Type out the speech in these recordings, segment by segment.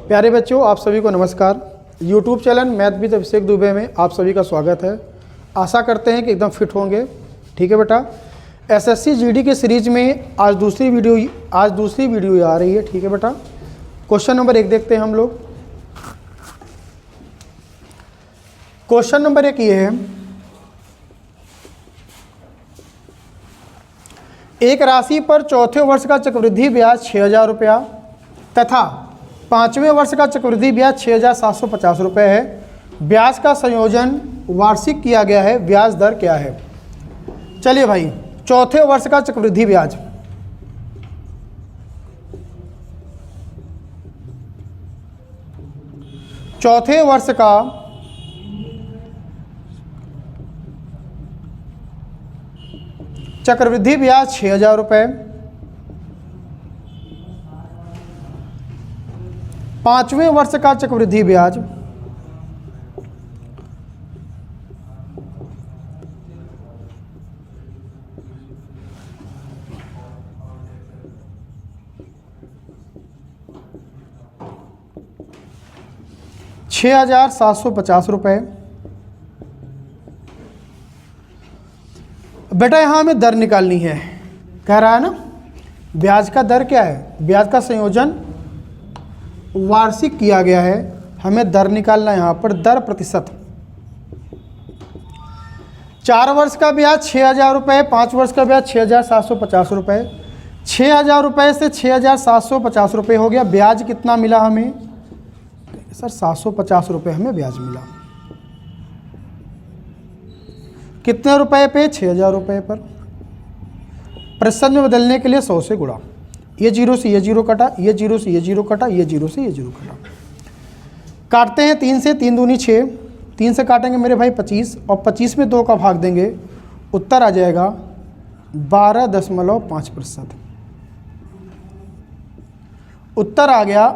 प्यारे बच्चों, आप सभी को नमस्कार। YouTube चैनल मैथ विद अभिषेक दुबे में आप सभी का स्वागत है। आशा करते हैं कि एकदम फिट होंगे। ठीक है बेटा, SSC GD के सीरीज में आज दूसरी वीडियो आ रही है। ठीक है बेटा, क्वेश्चन नंबर 1 देखते हैं हम लोग। क्वेश्चन नंबर 1 ये है, एक राशि पर चौथे वर्ष का चक्रवृद्धि ब्याज 6,000 रुपया तथा 5वें वर्ष का चक्रवृद्धि ब्याज 6,750 रुपये है। ब्याज का संयोजन वार्षिक किया गया है, ब्याज दर क्या है? चलिए भाई, चौथे वर्ष का चक्रवृद्धि ब्याज, चौथे वर्ष का चक्रवृद्धि ब्याज 6,000 रुपये, 5वें वर्ष का चक्रवृद्धि ब्याज 6,750 रुपये। बेटा यहाँ हमें दर निकालनी है, कह रहा है ना ब्याज का दर क्या है, ब्याज का संयोजन वार्षिक किया गया है, हमें दर निकालना है। यहाँ पर दर प्रतिशत, 4 वर्ष का ब्याज 6,000 रुपये, 5 वर्ष का ब्याज 6,750 रुपये। 6,000 रुपये से 6,750 रुपये हो गया। ब्याज कितना मिला हमें सर? 750 रुपये हमें ब्याज मिला। कितने रुपए पे? 6,000 रुपये पर। प्रतिशत में बदलने के लिए 100 से गुणा, ये जीरो से ये जीरो कटा, ये जीरो से ये जीरो कटा, ये जीरो से ये जीरो कटा। काटते हैं 3 से, 3 दूनी 6, 3 से काटेंगे मेरे भाई 25 और 25 में 2 का भाग देंगे, उत्तर आ जाएगा 12.5%। उत्तर आ गया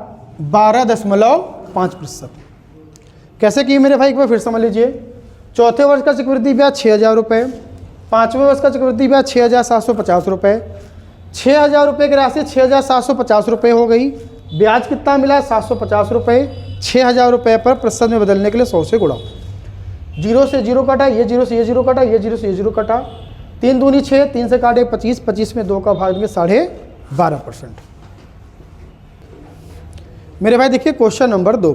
12.5%। कैसे किए मेरे भाई, एक बार फिर समझ लीजिए। चौथे वर्ष का चक्रवृद्धि ब्याज 6,000 रुपये, 5वें वर्ष का चक्रवृद्धि ब्याज 6,750 रुपये। 6,000 रुपये की राशि 6,750 रुपये हो गई। ब्याज कितना मिला? 750 रुपये। 6,000 रुपये पर प्रतिशत में बदलने के लिए 100 से गुणा, जीरो से जीरो कटा, ये जीरो से ये जीरो कटा, ये जीरो से ये जीरो कटा। 3 दूनी 6, 3 से काटे 25, 25 में 2 का भाग देंगे 12.5%। मेरे भाई देखिए क्वेश्चन नंबर 2।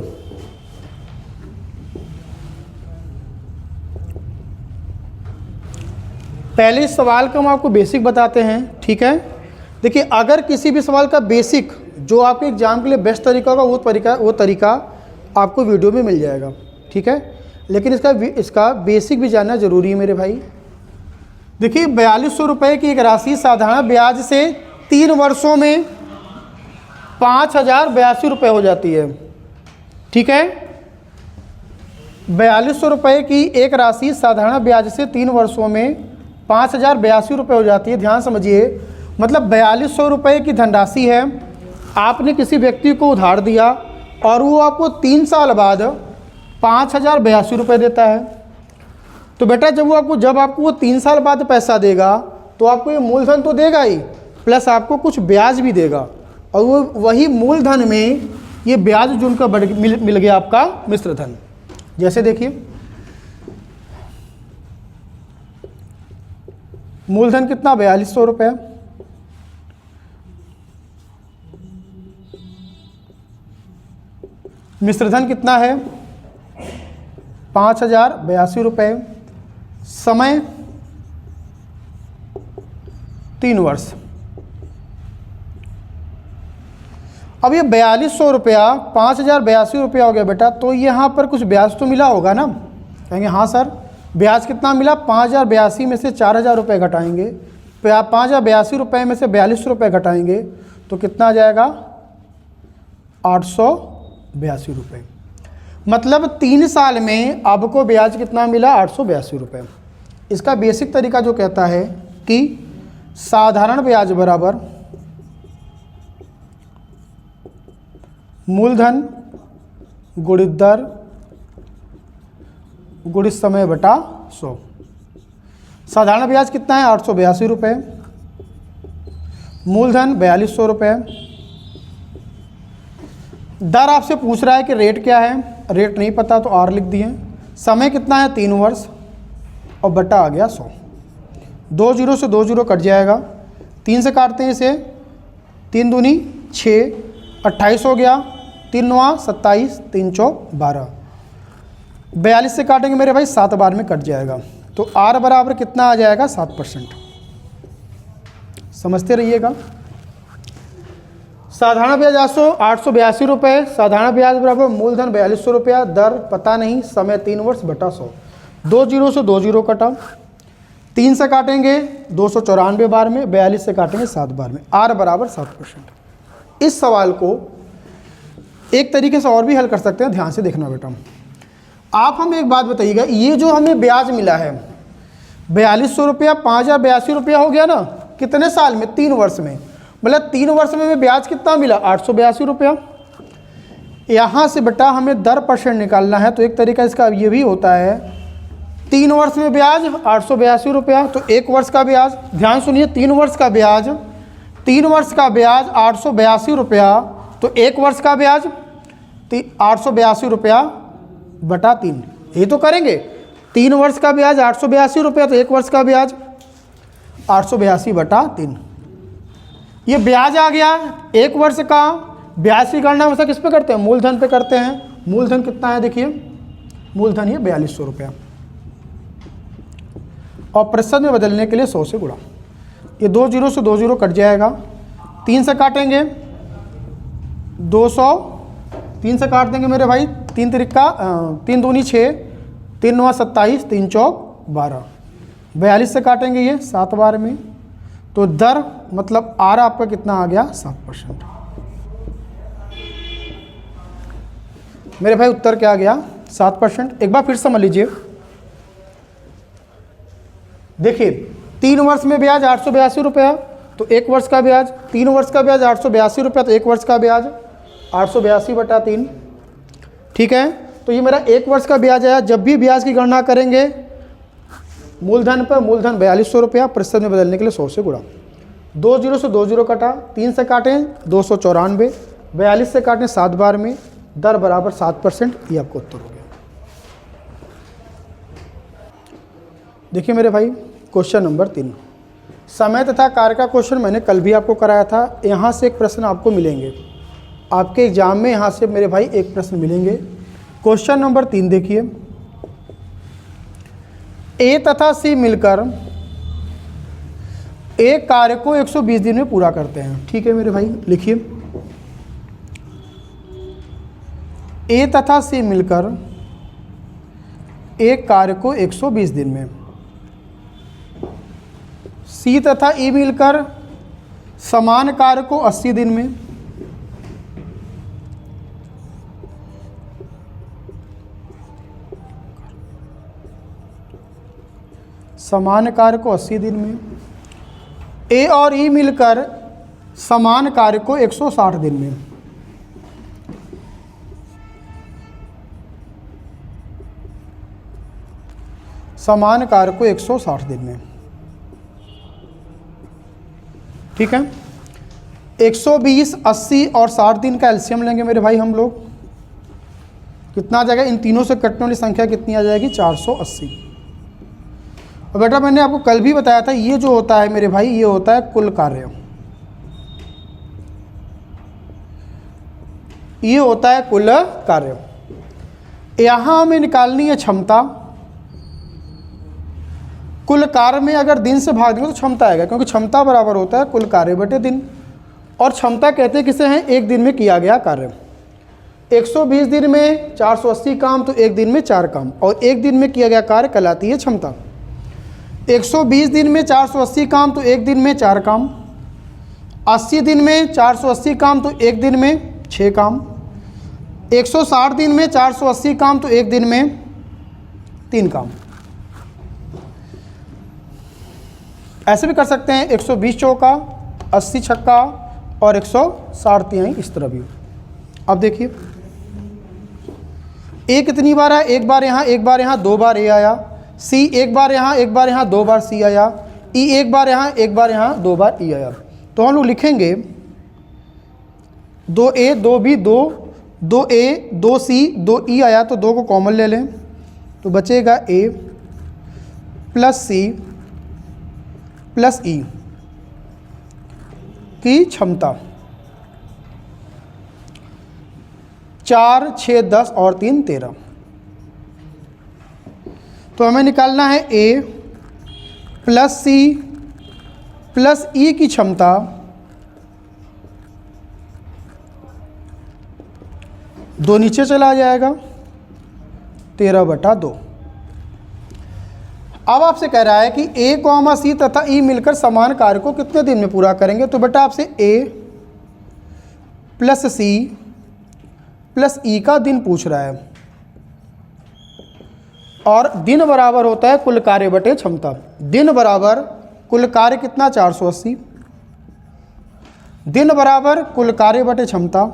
पहले इस सवाल का हम आपको बेसिक बताते हैं। ठीक है, देखिए अगर किसी भी सवाल का बेसिक जो आपके एग्जाम के लिए बेस्ट तरीका होगा वो तरीका आपको वीडियो में मिल जाएगा। ठीक है, लेकिन इसका बेसिक भी जानना जरूरी है मेरे भाई। देखिए 4,200 रुपये की एक राशि साधारण ब्याज से 3 वर्षों में 5,082 रुपये हो जाती है। ठीक है, 4,200 रुपये की एक राशि साधारण ब्याज से 3 वर्षों में 5,082 रुपये हो जाती है। ध्यान समझिए, मतलब 4,200 रुपये की धनराशि है, आपने किसी व्यक्ति को उधार दिया और वो आपको 3 साल बाद 5,082 रुपये देता है। तो बेटा जब आपको वो 3 साल बाद पैसा देगा तो आपको ये मूलधन तो देगा ही, प्लस आपको कुछ ब्याज भी देगा, और वो वही मूलधन में ये ब्याज जो उनका मिल गया आपका मिश्र धन। जैसे देखिए मूलधन कितना? 4,200 रुपये। मिश्रधन कितना है? 5,082 रुपये। समय 3 वर्ष। अब ये 4,200 रुपया 5,082 रुपया हो गया बेटा, तो यहाँ पर कुछ ब्याज तो मिला होगा ना? कहेंगे हाँ सर, ब्याज कितना मिला? 5,082 में से 4,000 रुपये घटाएंगे, 5,082 रुपये में से 4,200 रुपये घटाएंगे तो कितना आ जाएगा? 882 रुपये। मतलब 3 साल में आपको ब्याज कितना मिला? 882 रुपये। इसका बेसिक तरीका जो कहता है कि साधारण ब्याज बराबर मूलधन गुणित दर गुणित समय बटा 100। साधारण ब्याज कितना है? 882 रुपये। मूलधन 4,200 रुपये दर आपसे पूछ रहा है कि रेट क्या है, रेट नहीं पता तो आर लिख दिए। समय कितना है 3 वर्ष और बटा आ गया 100। 2 जीरो से 2 जीरो कट जाएगा, 3 से काटते हैं इसे, 3 दूनी 6, 28 हो गया, 3 9 27, 3 चौक 12। 42 से काटेंगे मेरे भाई 7 बार में कट जाएगा, तो आर बराबर कितना आ जाएगा 7%। समझते रहिएगा। साधारण ब्याज 882 रुपये, साधारण ब्याज बराबर मूलधन 4200 रुपया, दर पता नहीं, समय 3 वर्ष बटा 100। 2 जीरो से 2 जीरो कटा, 3 से काटेंगे 294 बार में, 42 से काटेंगे 7 बार में, आर बराबर 7%। इस सवाल को एक तरीके से और भी हल कर सकते हैं, ध्यान से देखना बेटा। आप हमें एक बात बताइएगा, ये जो हमें ब्याज मिला है 4200 रुपया, 5082 रुपया हो गया ना, कितने साल में? 3 वर्ष में। मतलब 3 वर्ष में हमें ब्याज कितना मिला? 882 रुपया। यहाँ से बेटा हमें दर % निकालना है, तो एक तरीका इसका ये भी होता है, 3 वर्ष में ब्याज 882 रुपया, तो 1 वर्ष का ब्याज, ध्यान सुनिए, 3 वर्ष का ब्याज, 3 वर्ष का ब्याज 882 रुपया, तो 1 वर्ष का ब्याज 882 रुपया बटा 3, ये तो करेंगे। 3 वर्ष का ब्याज 882 रुपया, तो 1 वर्ष का ब्याज 882 बटा 3, ये ब्याज आ गया। 1 वर्ष का ब्याज की गणना हमेशा किस पे करते हैं? मूलधन पे करते हैं। मूलधन कितना है देखिए, मूलधन ये 4200 रुपया, और प्रतिशत में बदलने के लिए 100 से गुणा। ये 2 जीरो से 2 जीरो कट जाएगा, 3 से काटेंगे 200, 3 से काट देंगे मेरे भाई, 3 तिरिक्का 3 दूनी 6, 3 9 27, 3 चौक 12। 42 से काटेंगे ये 7 बार में, तो दर मतलब आर आपका कितना आ गया? 7%। मेरे भाई उत्तर क्या आ गया? 7%। एक बार फिर समझ लीजिए, देखिए 3 वर्ष में ब्याज 882 रुपया, तो 1 वर्ष का ब्याज, 3 वर्ष का ब्याज 882 रुपया, तो 1 वर्ष का ब्याज 882 बटा 3। ठीक है, तो ये मेरा 1 वर्ष का ब्याज आया। जब भी ब्याज की गणना करेंगे मूलधन पर, मूलधन 4200 रुपया, प्रतिशत में बदलने के लिए 100 से गुणा। 2 जीरो से 2 जीरो कटा, 3 से काटें 294, 42 से काटें 7 बार में, दर बराबर 7%। ये आपको उत्तर हो गया। देखिए मेरे भाई, क्वेश्चन नंबर 3, समय तथा कार्य का क्वेश्चन मैंने कल भी आपको कराया था। यहाँ से एक प्रश्न आपको मिलेंगे, आपके एग्जाम में यहाँ से मेरे भाई एक प्रश्न मिलेंगे। क्वेश्चन नंबर 3 देखिए, ए तथा सी मिलकर एक कार्य को 120 दिन में पूरा करते हैं। ठीक है मेरे भाई, लिखिए, ए तथा सी मिलकर एक कार्य को 120 दिन में, सी तथा ई मिलकर समान कार्य को 80 दिन में, समान कार्य को 80 दिन में, ए और ई मिलकर समान कार्य को 160 दिन में, समान कार्य को 160 दिन में। ठीक है, 120, 80 और 60 दिन का एलसीएम लेंगे मेरे भाई हम लोग, कितना आ जाएगा? इन तीनों से कटने वाली संख्या कितनी आ जाएगी? 480। और बेटा मैंने आपको कल भी बताया था, ये जो होता है मेरे भाई, ये होता है कुल कार्य, ये होता है कुल कार्य। यहाँ हमें निकालनी है क्षमता। कुल कार्य में अगर दिन से भाग देंगे तो क्षमता आएगा, क्योंकि क्षमता बराबर होता है कुल कार्य बटे दिन, और क्षमता कहते हैं किसे हैं? एक दिन में किया गया कार्य। 120 दिन में 480 काम, तो एक दिन में 4 काम, और एक दिन में किया गया कार्य कहलाती है क्षमता। 120 दिन में 480 काम, तो एक दिन में 4 काम। 80 दिन में 480 काम, तो एक दिन में 6 काम। 160 दिन में 480 काम, तो एक दिन में 3 काम। ऐसे भी कर सकते हैं, 120 चौका, 80 छक्का और 160 तिहाई, इस तरह भी। अब देखिए, ए कितनी बार आया? एक बार यहाँ, एक बार यहाँ, 2 बार ए आया। सी एक बार यहाँ, एक बार यहाँ, 2 बार सी आया। ई एक बार यहाँ, एक बार यहाँ, 2 बार ई आया। तो हम लोग लिखेंगे 2A 2B 2 2a 2c 2e आया तो 2 को कॉमन ले लें तो बचेगा a प्लस सी प्लस ई की क्षमता। 4 6 10 और 3 13। तो हमें निकालना है a प्लस सी प्लस ई की क्षमता दो नीचे चला जाएगा 13/2। अब आपसे कह रहा है कि a, c तथा e मिलकर समान कार्य को कितने दिन में पूरा करेंगे। तो बेटा आपसे a प्लस सी प्लस ई का दिन पूछ रहा है और दिन बराबर होता है कुल कार्य बटे क्षमता। दिन बराबर कुल कार्य कितना 480, दिन बराबर कुल कार्य बटे क्षमता।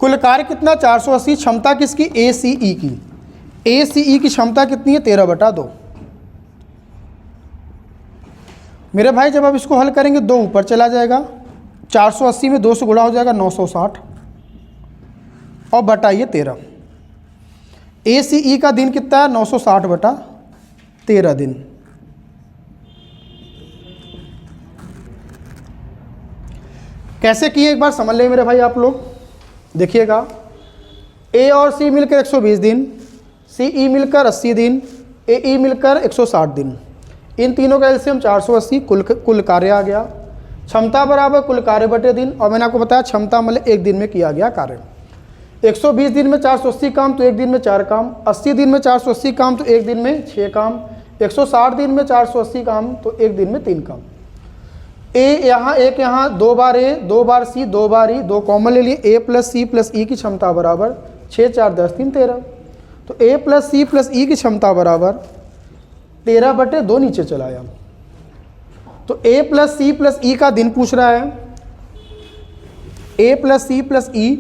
कुल कार्य कितना 480, क्षमता किसकी ACE की। ACE की क्षमता कितनी है 13/2। मेरे भाई जब आप इसको हल करेंगे 2 ऊपर चला जाएगा, 480 में 2 से गुणा हो जाएगा 960 और बटा ये 13। ACE का दिन कितना है 960/13 दिन। कैसे किए एक बार समझ लें मेरे भाई आप लोग। देखिएगा A और C मिलकर 120 दिन, CE मिलकर 80 दिन, AE मिलकर 160 दिन। इन तीनों का एलसीएम 480 कुल कार्य आ गया। क्षमता बराबर कुल कार्य बटे दिन। और मैंने आपको बताया क्षमता मतलब एक दिन में किया गया कार्य। 120 दिन में 480 काम तो एक दिन में 4 काम, 80 दिन में 480 काम तो एक दिन में 6 काम, 160 दिन में 480 काम तो एक दिन में 3 काम। A यहाँ एक यहाँ 2 बार A 2 bar C 2 bar E 2 common ले लिए। A plus C plus E की क्षमता बराबर 6 4 10 3 13। तो A plus C plus E की क्षमता बराबर 13/2 नीचे चलाया। तो A plus C plus E का दिन पूछ रहा है। A plus C plus E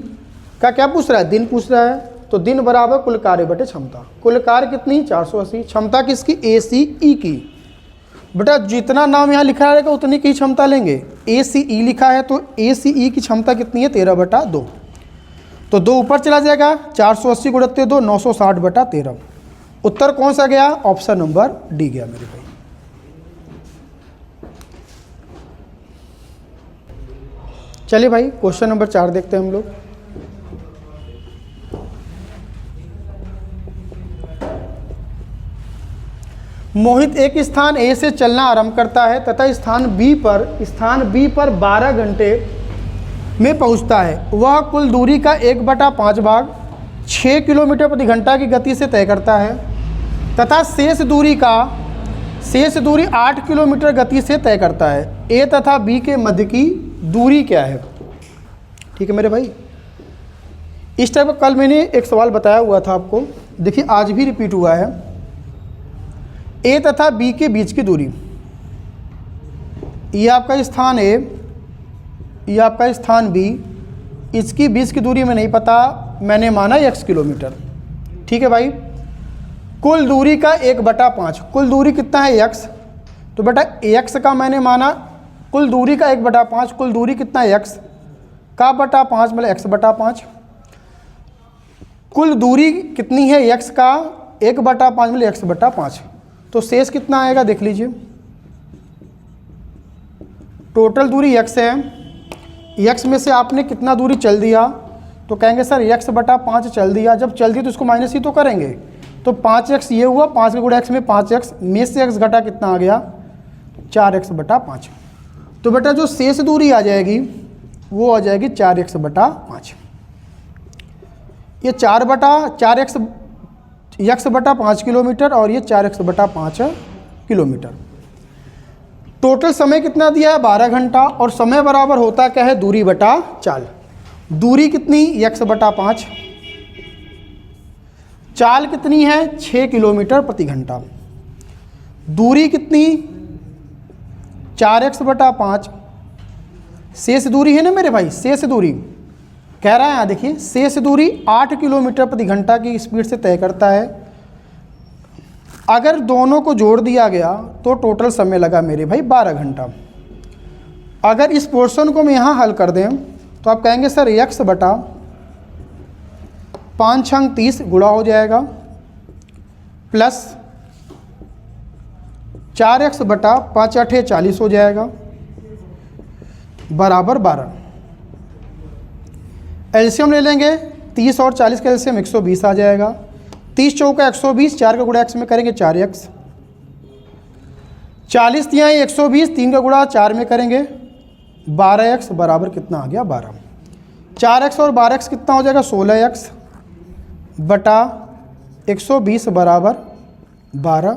का क्या पूछ रहा है, दिन पूछ रहा है। तो दिन बराबर कुल कार्य बटे क्षमता। कुल कार्य कितनी 480, क्षमता किसकी ACE की। बेटा जितना नाम यहाँ लिखा रहेगा उतनी की क्षमता लेंगे। ACE लिखा है तो ACE की क्षमता कितनी है 13/2। तो 2 ऊपर चला जाएगा, 480 गुणित 2 960/13। उत्तर कौन सा गया, ऑप्शन नंबर डी गया मेरे भाई। चलिए भाई क्वेश्चन नंबर 4 देखते हैं हम लोग। मोहित एक स्थान A से चलना आरंभ करता है तथा स्थान B पर 12 घंटे में पहुंचता है। वह कुल दूरी का 1/5 भाग 6 किलोमीटर प्रति घंटा की गति से तय करता है तथा शेष दूरी 8 किलोमीटर गति से तय करता है। A तथा B के मध्य की दूरी क्या है। ठीक है मेरे भाई। इस टाइप का कल मैंने एक सवाल बताया हुआ था आपको, देखिए आज भी रिपीट हुआ है। A तथा B के बीच की दूरी, ये आपका स्थान A, ये आपका स्थान B, इसकी बीच की दूरी में नहीं पता, मैंने माना x किलोमीटर। ठीक है भाई। कुल दूरी का 1/5, कुल दूरी कितना है x, तो बेटा x का मैंने माना कुल दूरी का 1/5, कुल दूरी कितना है x का बटा 5 मतलब x/5। कुल दूरी कितनी है x का 1/5 मतलब x/5। तो शेष कितना आएगा देख लीजिए। टोटल दूरी x है, x में से आपने कितना दूरी चल दिया, तो कहेंगे सर x/5 चल दिया। जब चल दी तो इसको माइनस ही तो करेंगे। तो 5x ये हुआ, 5 के गुणा x में 5x, में से x घटा कितना आ गया 4x/5। तो बेटा जो शेष दूरी आ जाएगी वो आ जाएगी 4x/5। ये 4x/5 किलोमीटर और ये 4x/5 किलोमीटर। टोटल समय कितना दिया है 12 घंटा और समय बराबर होता क्या है दूरी बटा चाल। दूरी कितनी x/5, चाल कितनी है 6 किलोमीटर प्रति घंटा। दूरी कितनी 4x/5, शेष दूरी है ना मेरे भाई, शेष दूरी कह रहा है यहाँ देखिए, शेष दूरी 8 किलोमीटर प्रति घंटा की स्पीड से तय करता है। अगर दोनों को जोड़ दिया गया तो टोटल समय लगा मेरे भाई 12 घंटा। अगर इस पोर्शन को मैं यहाँ हल कर दें तो आप कहेंगे सर x बटा 5 छंग 30 गुणा हो जाएगा प्लस 4x बटा 5 अठे 40 हो जाएगा बराबर 12। एलसीएम ले लेंगे, 30 और 40 का एलसीएम 120 आ जाएगा। 30 चौका 120, 4 का गुणा x में करेंगे 4x, 40 तिहाई 120, 3 का गुणा 4 में करेंगे 12x बराबर कितना आ गया 12। 4x और 12x कितना हो जाएगा 16x बटा 120 बराबर 12।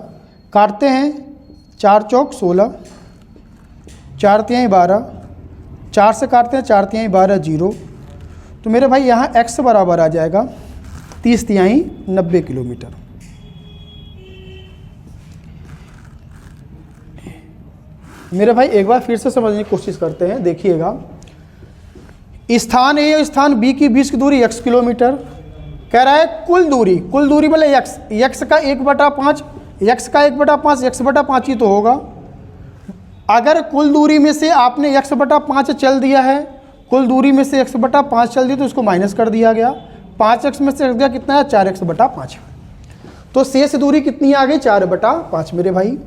काटते हैं, 4 चौक 16, 4 तिहाई 12, 4 से काटते हैं 4 तिहाई 12 0। तो मेरे भाई यहाँ x बराबर आ जाएगा 30 तिहाई 90 किलोमीटर। मेरे भाई एक बार फिर से समझने की कोशिश करते हैं, देखिएगा। स्थान ए और स्थान बी के बीच की दूरी x किलोमीटर, कह रहा है कुल दूरी मतलब x का 1/5, x का 1/5, x/5 ही तो होगा। अगर कुल दूरी में से आपने x/5 चल दिया है, कुल दूरी में से x/5 चल दी तो इसको माइनस कर दिया गया। 5x में से रख दिया कितना है 4x/5, तो शेष दूरी कितनी आ गई 4/5 मेरे भाई।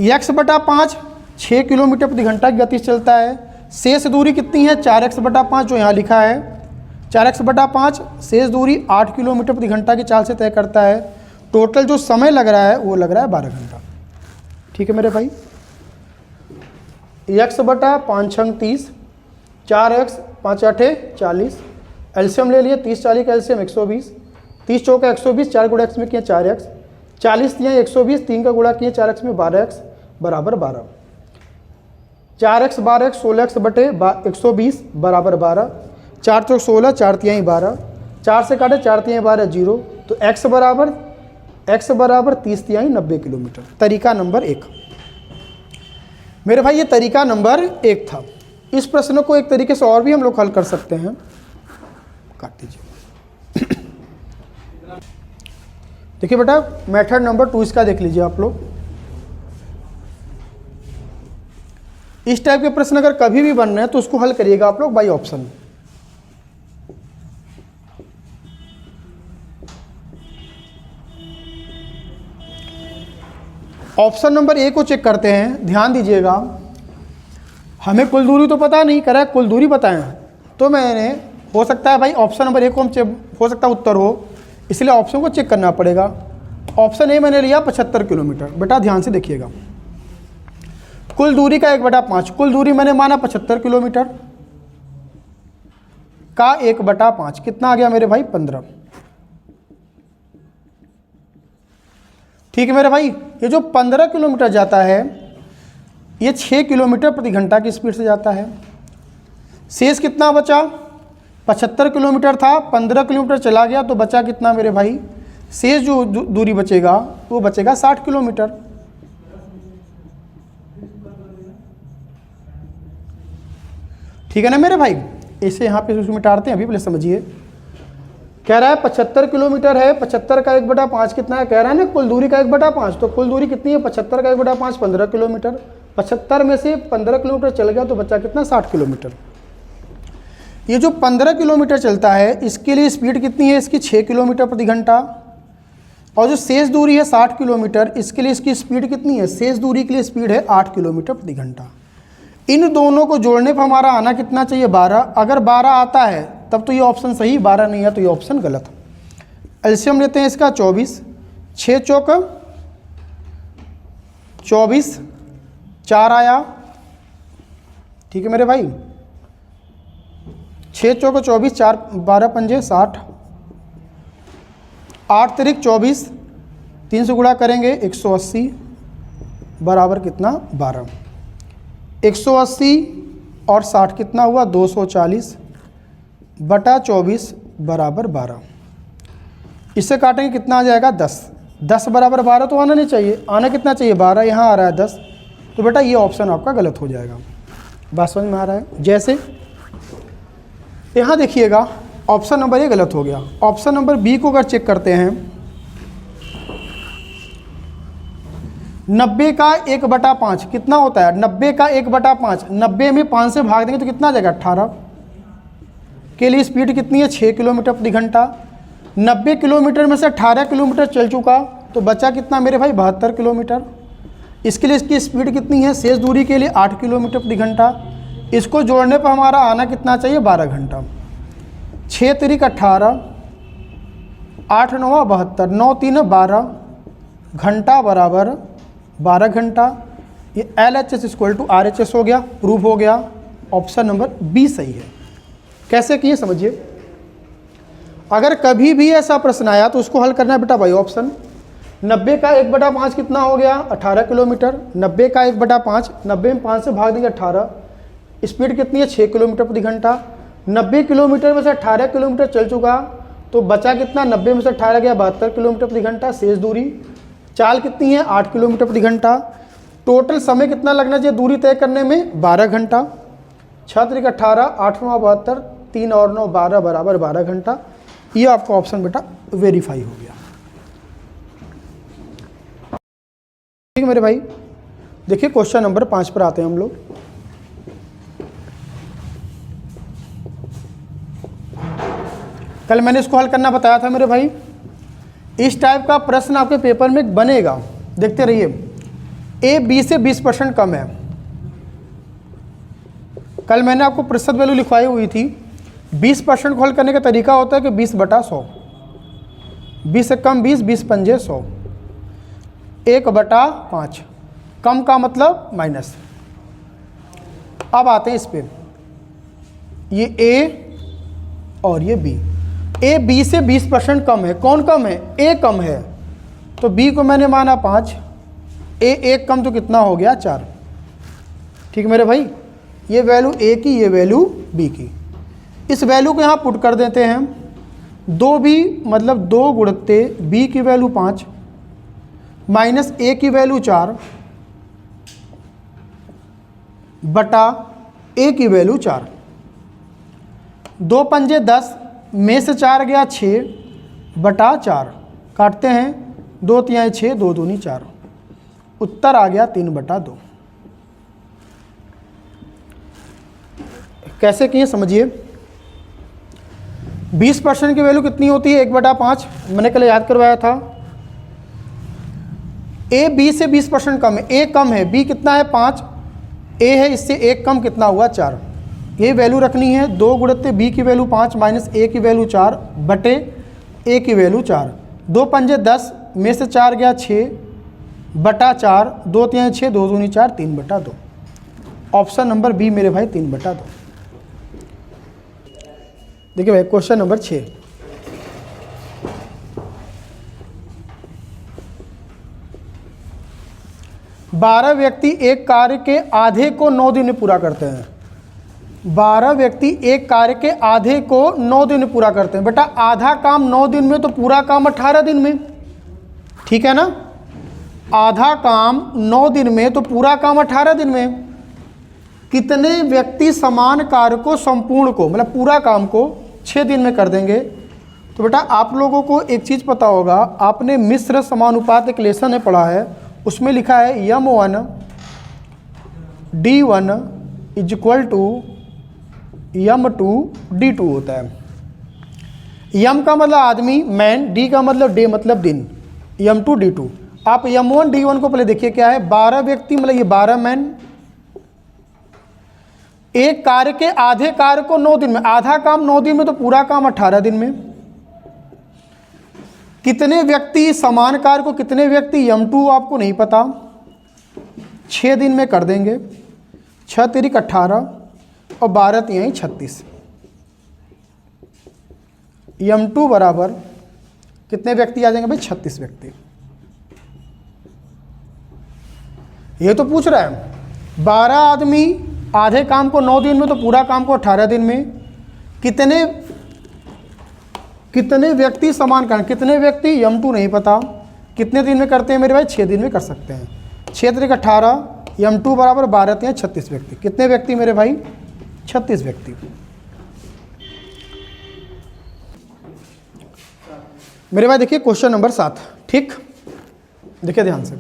x/5 6 किलोमीटर प्रति घंटा की गति से चलता है, शेष दूरी कितनी है 4x/5 जो यहाँ लिखा है 4x/5, शेष दूरी 8 किलोमीटर प्रति घंटा की चाल से तय करता है। टोटल जो समय लग रहा है वो लग रहा है 12 घंटा। ठीक है मेरे भाई। x/5 छंग 30, 4x 5 अठे 40, एलसीएम ले लिए, 30 40 का एलसीएम 120, 30 चौका 120, 4 गुणा x में किया 4x, 40 दिया 120, 3 का गुणा किया 4x में 12x बराबर 12। 4x 12x 16x बटे 120 बराबर 12, 4 चौक 16, 4 तिहाई 12, 4 से काटे 4 तिहाई 12 0। तो x बराबर 30 तिहाई 90 किलोमीटर। तरीका नंबर 1 मेरे भाई, ये तरीका नंबर 1 था। इस प्रश्न को एक तरीके से और भी हम लोग हल कर सकते हैं। काट दीजिए। देखिए बेटा, मेथड नंबर 2 इसका देख लीजिए आप लोग। इस टाइप के प्रश्न अगर कभी भी बन रहे हैं तो उसको हल करिएगा आप लोग बाई ऑप्शन। ऑप्शन नंबर 1 को चेक करते हैं, ध्यान दीजिएगा। हमें कुल दूरी तो पता नहीं, करा कुल दूरी बताएं, तो मैंने हो सकता है भाई ऑप्शन नंबर 1 को हम हो सकता है उत्तर हो, इसलिए ऑप्शन को चेक करना पड़ेगा। ऑप्शन ए मैंने लिया 75 किलोमीटर। बेटा ध्यान से देखिएगा, कुल दूरी का 1/5, कुल दूरी मैंने माना 75 किलोमीटर का 1/5 कितना आ गया मेरे भाई 15। ठीक है मेरे भाई, ये जो 15 किलोमीटर जाता है ये 6 किलोमीटर प्रति घंटा की स्पीड से जाता है। शेष कितना बचा 75 किलोमीटर था, 15 किलोमीटर चला गया तो बचा कितना मेरे भाई, शेष जो दूरी बचेगा वो बचेगा 60 किलोमीटर। ठीक है ना मेरे भाई। इसे यहाँ पे उसको मिटाते हैं, अभी पहले समझिए। कह रहा है 75 किलोमीटर है, 75 का 1/5 कितना है, कह रहा है ना कुल दूरी का 1/5, तो कुल दूरी कितनी है 75 का 1/5 15 किलोमीटर। 75 में से 15 किलोमीटर चल गया तो बचा कितना 60 किलोमीटर। ये जो 15 किलोमीटर चलता है इसके लिए स्पीड कितनी है इसकी 6 किलोमीटर प्रति घंटा, और जो शेष दूरी है 60 किलोमीटर इसके लिए इसकी स्पीड कितनी है, शेष दूरी के लिए स्पीड है 8 किलोमीटर प्रति घंटा। इन दोनों को जोड़ने पर हमारा आना कितना चाहिए 12। अगर 12 आता है तब तो ये ऑप्शन सही, 12 नहीं है तो ये ऑप्शन गलत। एलसीएम लेते हैं इसका 24, 6 चौक 24, 4 आया। ठीक है मेरे भाई, 6 चौक 24, 4 12 पंजे 60, 8 तिरिक 24, 3 से गुणा करेंगे 180 बराबर कितना 12। 180 और 60 कितना हुआ 240 बटा 24 बराबर 12। इससे काटेंगे कितना आ जाएगा 10। 10 बराबर 12 तो आना नहीं चाहिए, आना कितना चाहिए 12, यहाँ आ रहा है 10, तो बेटा ये ऑप्शन आपका गलत हो जाएगा। बात समझ में आ रहा है। जैसे यहाँ देखिएगा ऑप्शन नंबर ए गलत हो गया। ऑप्शन नंबर बी को अगर चेक करते हैं 90 का 1/5 कितना होता है? 90 का 1/5, 90 में 5 से भाग देंगे तो कितना आ जाएगा? 18 के लिए स्पीड कितनी है? 6 किलोमीटर प्रति घंटा। 90 किलोमीटर में से 18 किलोमीटर चल चुका तो बचा कितना मेरे भाई? 72 किलोमीटर। इसके लिए इसकी स्पीड कितनी है? शेष दूरी के लिए 8 किलोमीटर प्रति घंटा। इसको जोड़ने पर हमारा आना कितना चाहिए? 12 घंटा। 6 तिरिक 18, 8 9 72, 9 3 12 घंटा बराबर 12 घंटा। ये LHS इक्वल टू RHS हो गया, प्रूफ हो गया। ऑप्शन नंबर बी सही है। कैसे किए समझिए। अगर कभी भी ऐसा प्रश्न आया तो उसको हल करना है बेटा भाई ऑप्शन। 90 का 1/5 कितना हो गया? 18 किलोमीटर। 90 का 1/5, 90 में 5 से भाग देंगे 18, स्पीड कितनी है? 6 किलोमीटर प्रति घंटा। 90 किलोमीटर में से 18 किलोमीटर चल चुका तो बचा कितना? 90 में से 18 गया 72 किलोमीटर प्रति घंटा। शेष दूरी चाल कितनी है? 8 किलोमीटर प्रति घंटा। टोटल समय कितना लगना चाहिए दूरी तय करने में? 12 घंटा। 6 तिरिक 18, 8 9 72, 3 और 9 12 बराबर 12 घंटा। ये आपका ऑप्शन बेटा वेरीफाई हो गया। ठीक है मेरे भाई। देखिए क्वेश्चन नंबर 5 पर आते हैं हम लोग। कल मैंने इसको हल करना बताया था मेरे भाई। इस टाइप का प्रश्न आपके पेपर में बनेगा, देखते रहिए। A B से 20% कम है। कल मैंने आपको प्रतिशत वैल्यू लिखवाई हुई थी। 20% को हल करने का तरीका होता है कि 20/100, 20 से कम 20, 20 पंजे 100, 1/5। कम का मतलब माइनस। अब आते हैं इस पे, ये A और ये B। A B से 20% कम है। कौन कम है? A कम है तो B को मैंने माना 5, A 1 कम तो कितना हो गया? 4। ठीक है मेरे भाई। ये वैल्यू A की, ये वैल्यू B की। इस वैल्यू को यहाँ पुट कर देते हैं। 2B मतलब 2 गुणित्ते B की वैल्यू 5 माइनस A की वैल्यू 4 बटा A की वैल्यू 4। 2 पंजे 10 में से 4 गया 6 बटा 4। काटते हैं, 2 तिहाई 6, 2 दूनी 4। उत्तर आ गया 3/2। कैसे किए समझिए। 20% की वैल्यू कितनी होती है? 1/5। मैंने कल याद करवाया था। A B से 20% कम है। A कम है, B कितना है? 5। A है, इससे 1 कम कितना हुआ? 4। ये वैल्यू रखनी है। 2 गुणित्ते B की वैल्यू 5 माइनस A की वैल्यू 4 बटे A की वैल्यू 4। 2 पंजे 10 में से 4 गया 6 बटा 4। 2 तिहाई 6, 2 दूनी 4, 3/2। ऑप्शन नंबर बी मेरे भाई 3/2। देखिए भाई क्वेश्चन नंबर 6। बारह व्यक्ति एक कार्य के आधे को 9 दिन में पूरा करते हैं। 12 व्यक्ति एक कार्य के आधे को 9 दिन में पूरा करते हैं। बेटा आधा काम 9 दिन में तो पूरा काम 18 दिन में। ठीक है ना। आधा काम 9 दिन में तो पूरा काम 18 दिन में। कितने व्यक्ति समान कार्य को संपूर्ण को मतलब पूरा काम को 6 दिन में कर देंगे? तो बेटा आप लोगों को एक चीज़ पता होगा, आपने मिश्र समानुपात एक लेसन है पढ़ा है, उसमें लिखा है M1 D1 is equal to M2 D2 होता है। M का मतलब आदमी मैन, D का मतलब डे मतलब दिन, M2 D2। आप M1 D1 को पहले देखिए क्या है। 12 व्यक्ति मतलब ये 12 मैन एक कार्य के आधे कार्य को 9 दिन में, आधा काम 9 दिन में तो पूरा काम 18 दिन में। कितने व्यक्ति समान कार्य को, कितने व्यक्ति M2 आपको नहीं पता, 6 दिन में कर देंगे। 6 तिरिक 18 और 12 तिहाई 36। M2 बराबर कितने व्यक्ति आ जाएंगे भाई? 36 व्यक्ति। ये तो पूछ रहा है 12 आदमी आधे काम को 9 दिन में तो पूरा काम को 18 दिन में। कितने व्यक्ति समान कार्य, कितने व्यक्ति M2 नहीं पता, कितने दिन में करते हैं मेरे भाई? 6 दिन में कर सकते हैं। 6 तिरिक 18 M2 बराबर 12 तिहाई 36 व्यक्ति। कितने व्यक्ति मेरे भाई? 36 व्यक्ति। मेरे भाई देखिए क्वेश्चन नंबर 7। ठीक, देखिए ध्यान से।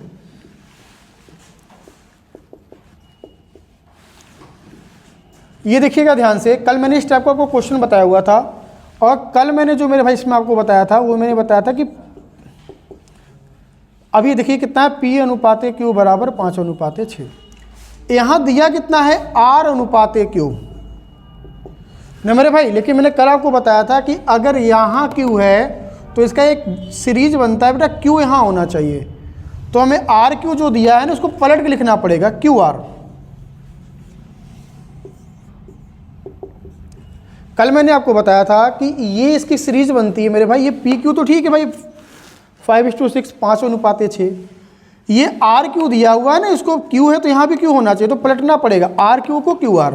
ये देखिएगा ध्यान से, कल मैंने इस टाइप का आपको क्वेश्चन बताया हुआ था, और कल मैंने जो मेरे भाई इसमें आपको बताया था वो मैंने बताया था कि अभी देखिए कितना है, P अनुपात Q बराबर 5:6। यहाँ दिया कितना है, R अनुपात Q न मेरे भाई। लेकिन मैंने कल आपको बताया था कि अगर यहाँ Q है तो इसका एक सीरीज बनता है बेटा, Q यहाँ होना चाहिए। तो हमें RQ जो दिया है ना उसको पलट के लिखना पड़ेगा QR। कल मैंने आपको बताया था कि ये इसकी सीरीज बनती है मेरे भाई, ये PQ तो ठीक है भाई 5:6 5:6। ये RQ दिया हुआ है ना, इसको Q है तो यहाँ भी Q होना चाहिए, तो पलटना पड़ेगा RQ को QR।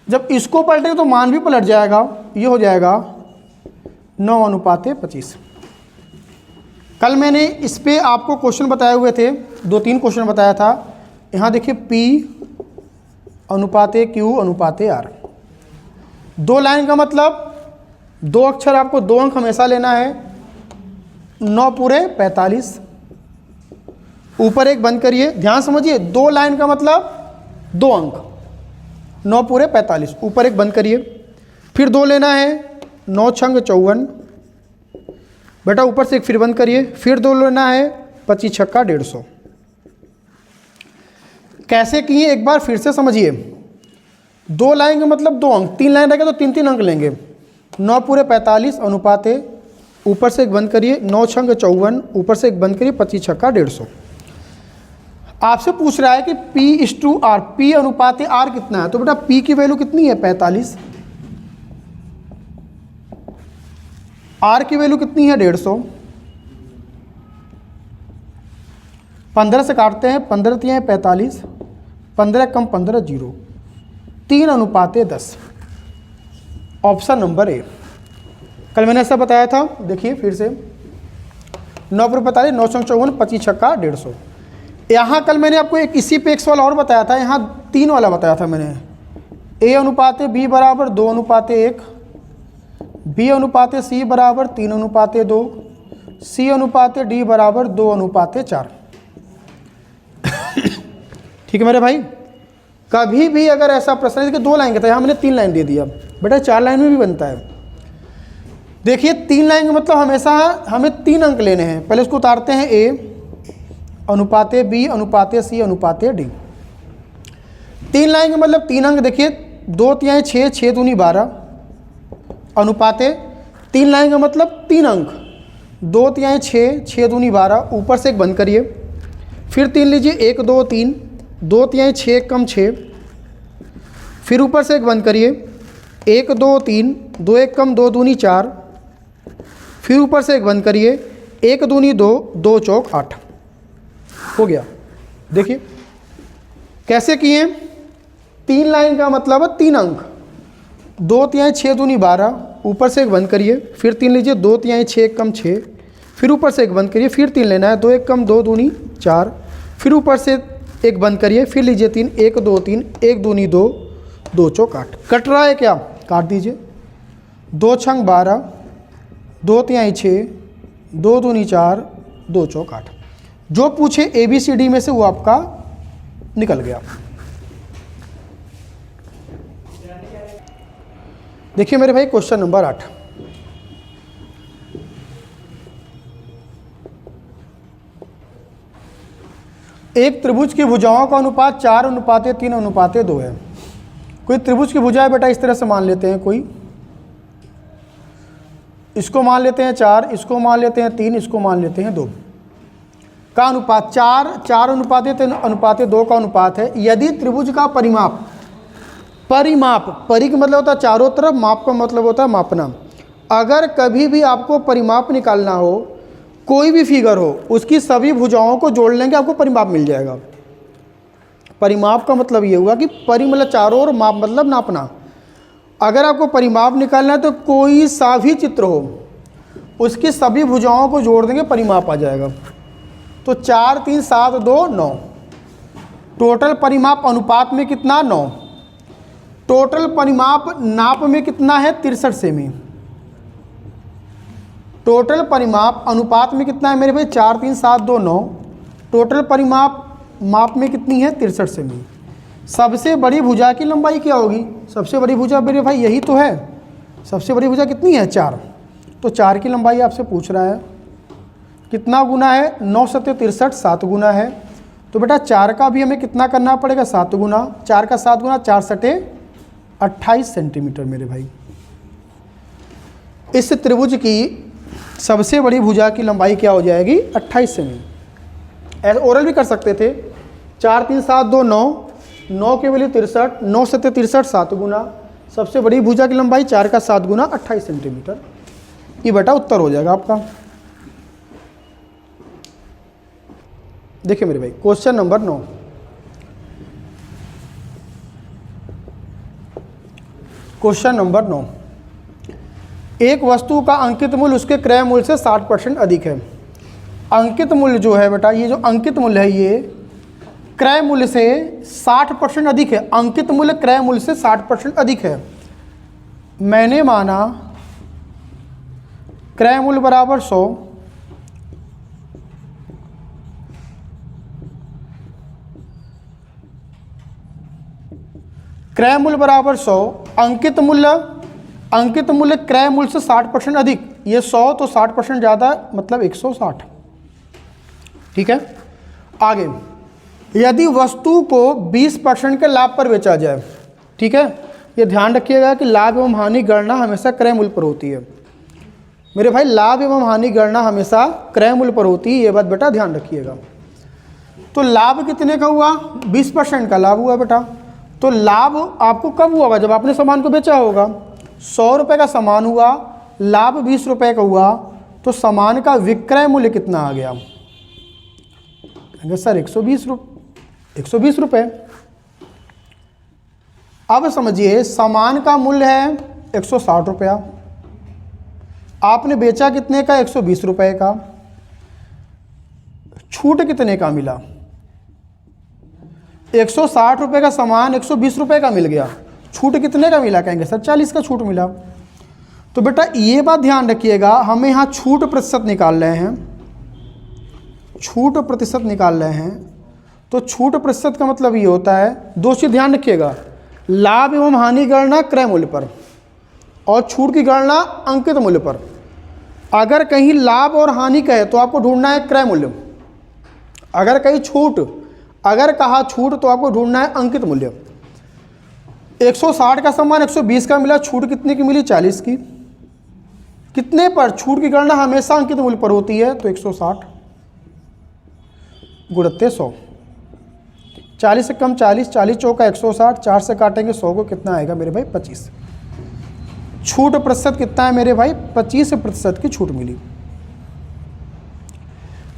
जब इसको पलटेंगे तो मान भी पलट जाएगा, ये हो जाएगा 9:25। कल मैंने इस पे आपको क्वेश्चन बताए हुए थे, 2-3 क्वेश्चन बताया था। यहाँ देखिए P अनुपात Q अनुपात R, 2 लाइन का मतलब 2 अक्षर, आपको 2 अंक हमेशा लेना है। 9 पूरे 45, ऊपर एक बंद करिए, ध्यान समझिए, 2 लाइन का मतलब 2 अंक, 9 पूरे 45, ऊपर एक बंद करिए। फिर 2 लेना है, 9 छंग 54, बेटा ऊपर से एक फिर बंद करिए। फिर 2 लेना है, 25 छक्का 150। कैसे किए एक बार फिर से समझिए। 2 लाइन का मतलब 2 अंक, 3 लाइन रहेगा तो 3-3 अंक लेंगे। 9 पूरे 45 अनुपात, ऊपर से एक बंद करिए, 9 छंग 54, ऊपर से एक बंद करिए, 25 छक्का 150। आपसे पूछ रहा है कि P/R, P अनुपात R कितना है, तो बेटा P की वैल्यू कितनी है 45, R की वैल्यू कितनी है 150। 15 से काटते हैं, 15 तियां 45, 15 कम 15 0, 3:10। Option number A. कल मैंने ऐसा बताया था, देखिए फिर से 9 पूरे 45, 9 छंग 54, 25 छक्का 150। यहाँ कल मैंने आपको एक इसी पे एक सवाल और बताया था, यहाँ 3 वाला बताया था मैंने। A अनुपात B बराबर 2:1, B अनुपात C बराबर 3:2, C अनुपात D बराबर 2:4। ठीक है मेरे भाई। कभी भी अगर ऐसा प्रश्न है कि 2 लाइन का था, यहाँ मैंने 3 लाइन दे दिया, बेटा 4 लाइन में भी बनता है। देखिए 3 लाइन का मतलब हमेशा हमें 3 अंक लेने हैं। पहले उसको उतारते हैं, A अनुपात B अनुपात C अनुपात D। 3 लाइन का मतलब 3 अंक, देखिए 2 तिहाई 6, 6 दूनी 12 अनुपात। 3 लाइन का मतलब 3 अंक, 2 तिहाई 6, 6 दूनी 12, ऊपर से एक बंद करिए। फिर 3 लीजिए, 1 2 3, 2 तिहाई 6 कम 6, फिर ऊपर से एक बंद करिए, 1 2 3, 2 1 कम 2 दूनी 4, फिर ऊपर से एक बंद करिए, 1 दूनी 2, 2 चौक 8। हो गया। देखिए कैसे किए, 3 लाइन का मतलब 3 अंक, 2 तिहाई 6 दूनी 12, ऊपर से एक बंद करिए। फिर 3 लीजिए, 2 तिहाई 6 कम 6, फिर ऊपर से एक बंद करिए। फिर 3 लेना है, 2 1 कम 2 दूनी 4, फिर ऊपर से एक बंद करिए। फिर लीजिए 3, 1 2 3, 1 दूनी 2, 2 चौक 8। कट रहा है क्या, काट दीजिए। 2 छंग 12, 2 तिहाई 6, 2 दूनी 4, 2 चौक 8। जो पूछे ABCD में से वो आपका निकल गया। देखिए मेरे भाई क्वेश्चन नंबर 8। एक त्रिभुज की भुजाओं का अनुपात 4:3:2 है। कोई त्रिभुज की भुजा है बेटा, इस तरह से मान लेते हैं, कोई इसको मान लेते हैं 4, इसको मान लेते हैं 3, इसको मान लेते हैं 2 का अनुपात 4:3:2 का अनुपात है। यदि त्रिभुज का परिमाप परि का मतलब होता है चारों तरफ, माप का मतलब होता है मापना। अगर कभी भी आपको परिमाप निकालना हो, कोई भी फिगर हो, उसकी सभी भुजाओं को जोड़ लेंगे, आपको परिमाप मिल जाएगा। परिमाप का मतलब ये हुआ कि परि मतलब चारों ओर, माप मतलब नापना। अगर आपको परिमाप निकालना है तो कोई सा भी चित्र हो, उसकी सभी भुजाओं को जोड़ देंगे, परिमाप आ जाएगा। तो 4 3 7 2 9, टोटल परिमाप अनुपात में कितना 9, टोटल परिमाप नाप में कितना है 63 सेमी, टोटल परिमाप अनुपात में कितना है मेरे भाई 4 3 7 2 9, टोटल परिमाप माप में कितनी है 63 सेमी। सबसे बड़ी भुजा की लंबाई क्या होगी? सबसे बड़ी भुजा मेरे भाई यही तो है, सबसे बड़ी भुजा कितनी है? 4। तो 4 की लंबाई आपसे पूछ रहा है, कितना गुना है? 9 सत्ते 63, 7 गुना है। तो बेटा 4 का भी हमें कितना करना पड़ेगा? 7 गुना। 4 का 7 गुना 4 सटे 28 सेंटीमीटर मेरे भाई। इस त्रिभुज की सबसे बड़ी भुजा की लंबाई क्या हो जाएगी? 28 सेमी। ऐसे ओरल भी कर सकते थे। 4 3 7 2 9, 9 के वैल्यू 63, 9 सत्ते 63, 7 गुना। सबसे बड़ी भुजा की लंबाई 4 का 7 गुना 28 सेंटीमीटर। ये बेटा उत्तर हो जाएगा आपका। देखिए मेरे भाई क्वेश्चन नंबर 9। क्वेश्चन नंबर 9, एक वस्तु का अंकित मूल्य उसके क्रय मूल्य से 60% अधिक है। अंकित मूल्य जो है बेटा, ये जो अंकित मूल्य है ये क्रय मूल्य से 60% अधिक है। अंकित मूल्य क्रय मूल्य से 60% अधिक है। मैंने माना क्रय मूल्य बराबर 100, क्रय मूल्य बराबर 100, अंकित मूल्य क्रय मूल्य से 60% अधिक। ये 100 तो 60% ज़्यादा मतलब 160। ठीक है, आगे यदि वस्तु को 20% के लाभ पर बेचा जाए। ठीक है, ये ध्यान रखिएगा कि लाभ एवं हानि गणना हमेशा क्रय मूल्य पर होती है मेरे भाई। लाभ एवं हानि गणना हमेशा क्रय मूल्य पर होती है, ये बात बेटा ध्यान रखिएगा। तो लाभ कितने का हुआ? 20% का लाभ हुआ बेटा। तो लाभ आपको कब हुआ होगा? जब आपने सामान को बेचा होगा। 100 रुपये का सामान हुआ, लाभ 20 रुपये का हुआ, तो सामान का विक्रय मूल्य कितना आ गया? कहेंगे सर 120 रुपये। अब समझिए सामान का मूल्य है 160 रुपया, आपने बेचा कितने का? 120 रुपये का। छूट कितने का मिला? 160 रुपये का सामान 120 रुपये का मिल गया। छूट कितने का मिला? कहेंगे सर 40 का छूट मिला। तो बेटा ये बात ध्यान रखिएगा, हमें यहाँ छूट प्रतिशत निकाल रहे हैं, छूट प्रतिशत निकाल रहे हैं। तो छूट प्रतिशत का मतलब ये होता है, दो चीज़ ध्यान रखिएगा, लाभ एवं हानि गणना क्रय मूल्य पर और छूट की गणना अंकित मूल्य पर। अगर कहीं लाभ और हानि कहे तो आपको ढूंढना है क्रय मूल्य, अगर कहीं अगर कहा छूट तो आपको ढूंढना है अंकित मूल्य। 160 का सामान 120 का मिला, छूट कितने की मिली? 40 की। कितने पर? छूट की गणना हमेशा अंकित मूल्य पर होती है, तो 160 गुणित 100। 40 से कम 40, 40 चौका 160, 4 से काटेंगे 100 को, कितना आएगा मेरे भाई? 25। छूट प्रतिशत कितना है मेरे भाई? 25% की छूट मिली।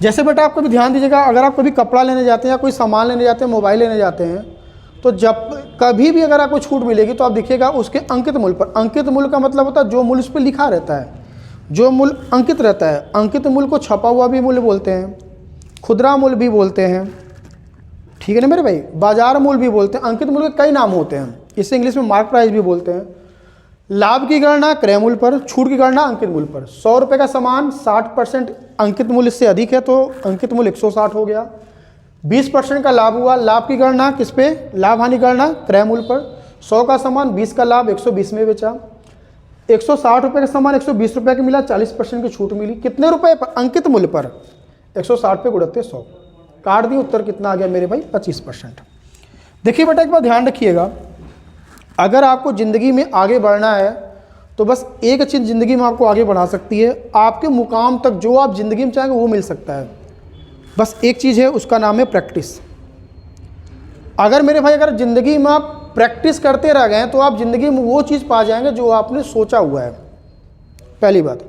जैसे बेटा आप कभी ध्यान दीजिएगा, अगर आप कभी कपड़ा लेने जाते हैं या कोई सामान लेने जाते हैं, मोबाइल लेने जाते हैं, तो जब कभी भी अगर आपको छूट मिलेगी तो आप देखिएगा उसके अंकित मूल्य पर। अंकित मूल्य का मतलब होता है जो मूल्य उस पर लिखा रहता है, जो मूल्य अंकित रहता है। अंकित मूल्य को छपा हुआ भी मूल्य बोलते हैं, खुदरा मूल्य भी बोलते हैं। ठीक है ना मेरे भाई, बाजार मूल्य भी बोलते हैं। अंकित मूल्य के कई नाम होते हैं, इसे इंग्लिश में मार्क प्राइस भी बोलते हैं। लाभ की गणना क्रय मूल्य पर, छूट की गणना अंकित मूल्य पर। 100 रुपये का सामान 60% अंकित मूल्य से अधिक है तो अंकित मूल्य 160 हो गया। 20% का लाभ हुआ, लाभ की गणना किस पे? लाभ हानि गणना क्रय मूल्य पर। 100 का सामान 20 का लाभ 120 में बेचा। 160 रुपये का सामान 120 रुपये का मिला, 40% की छूट मिली। कितने रुपए पर? अंकित मूल्य पर। 160 पे गुणित 100 काट दिए, उत्तर कितना आ गया मेरे भाई? 25%। देखिए बेटा एक बात ध्यान रखिएगा, अगर आपको ज़िंदगी में आगे बढ़ना है तो बस एक चीज़ ज़िंदगी में आपको आगे बढ़ा सकती है, आपके मुकाम तक जो आप ज़िंदगी में चाहेंगे वो मिल सकता है। बस एक चीज़ है, उसका नाम है प्रैक्टिस। अगर मेरे भाई अगर ज़िंदगी में आप प्रैक्टिस करते रह गए तो आप ज़िंदगी में वो चीज़ पा जाएंगे जो आपने सोचा हुआ है, पहली बात।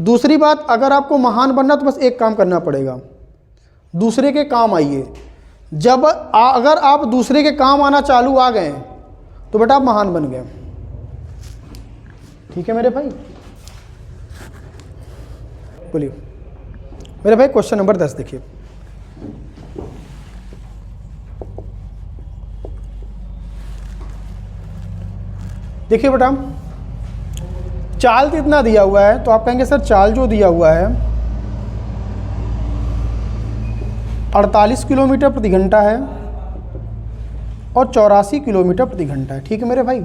दूसरी बात, अगर आपको महान बनना तो बस एक काम करना पड़ेगा, दूसरे के काम आइए। जब अगर आप दूसरे के काम आना चालू आ गए तो बेटा आप महान बन गए। ठीक है मेरे भाई, बोलिए मेरे भाई। क्वेश्चन नंबर 10 देखिए, देखिए बेटा चाल तो इतना दिया हुआ है, तो आप कहेंगे सर चाल जो दिया हुआ है 48 किलोमीटर प्रति घंटा है और 84 किलोमीटर प्रति घंटा है। ठीक है मेरे भाई,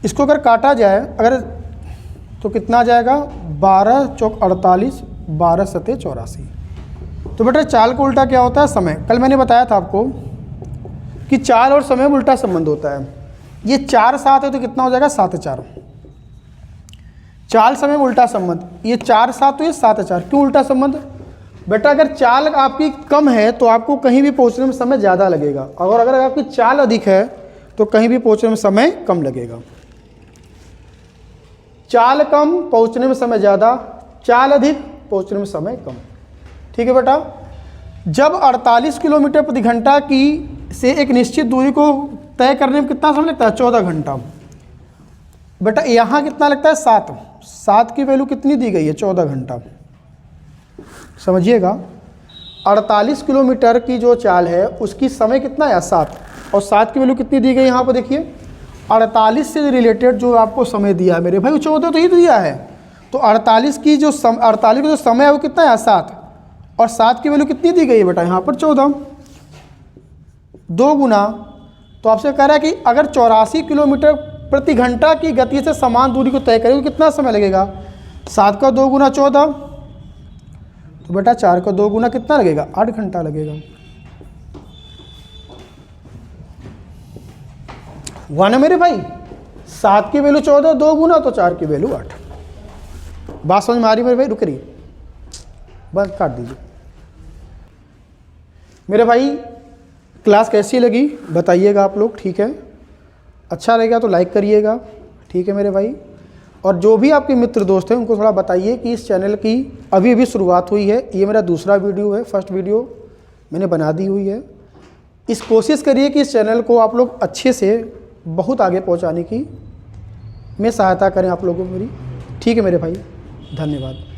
इसको अगर काटा जाए अगर तो कितना आ जाएगा, 12 चौक 48, 12 सते 84। तो बेटा चाल का उल्टा क्या होता है, समय। कल मैंने बताया था आपको कि चाल और समय में उल्टा संबंध होता है। ये 4 7 है तो कितना हो जाएगा, 7 4। चाल समय में उल्टा संबंध, ये 4 7 तो ये 7 4। क्यों उल्टा संबंध? बेटा अगर चाल आपकी कम है तो आपको कहीं भी पहुंचने में समय ज़्यादा लगेगा, और अगर आपकी चाल अधिक है तो कहीं भी पहुंचने में समय कम लगेगा। चाल कम पहुंचने में समय ज़्यादा, चाल अधिक पहुंचने में समय कम। ठीक है बेटा, जब 48 किलोमीटर प्रति घंटा की से एक निश्चित दूरी को तय करने में कितना समय लगता है, 14 घंटा। बेटा यहाँ कितना लगता है, 7 की वैल्यू कितनी दी गई है, 14 घंटा। समझिएगा, 48 किलोमीटर की जो चाल है उसकी समय कितना है, 7, और 7 की वैल्यू कितनी दी गई यहाँ पर देखिए, 48 से रिलेटेड जो आपको समय दिया है मेरे भाई, 14 तो ही दिया है। तो 48 का जो समय है वो कितना है, 7, और 7 की वैल्यू कितनी दी गई है बेटा यहाँ पर, 14। 2 गुना, तो आपसे कह रहा है कि अगर 84 किलोमीटर प्रति घंटा की गति से समान दूरी को तय करें तो कितना समय लगेगा, 7 का 2 गुना 14, तो बेटा 4 का 2 गुना कितना लगेगा, 8 घंटा लगेगा। हुआ ना मेरे भाई, 7 की वैल्यू 14, 2 गुना तो 4 की वैल्यू 8। बात समझ में आ रही मेरे भाई? रुक रही, बस काट दीजिए। मेरे भाई क्लास कैसी लगी बताइएगा आप लोग, ठीक है? अच्छा रहेगा तो लाइक करिएगा, ठीक है मेरे भाई? और जो भी आपके मित्र दोस्त हैं उनको थोड़ा बताइए कि इस चैनल की अभी अभी शुरुआत हुई है, ये मेरा दूसरा वीडियो है, फर्स्ट वीडियो मैंने बना दी हुई है। इस कोशिश करिए कि इस चैनल को आप लोग अच्छे से बहुत आगे पहुंचाने की में सहायता करें आप लोगों को मेरी, ठीक है मेरे भाई? धन्यवाद।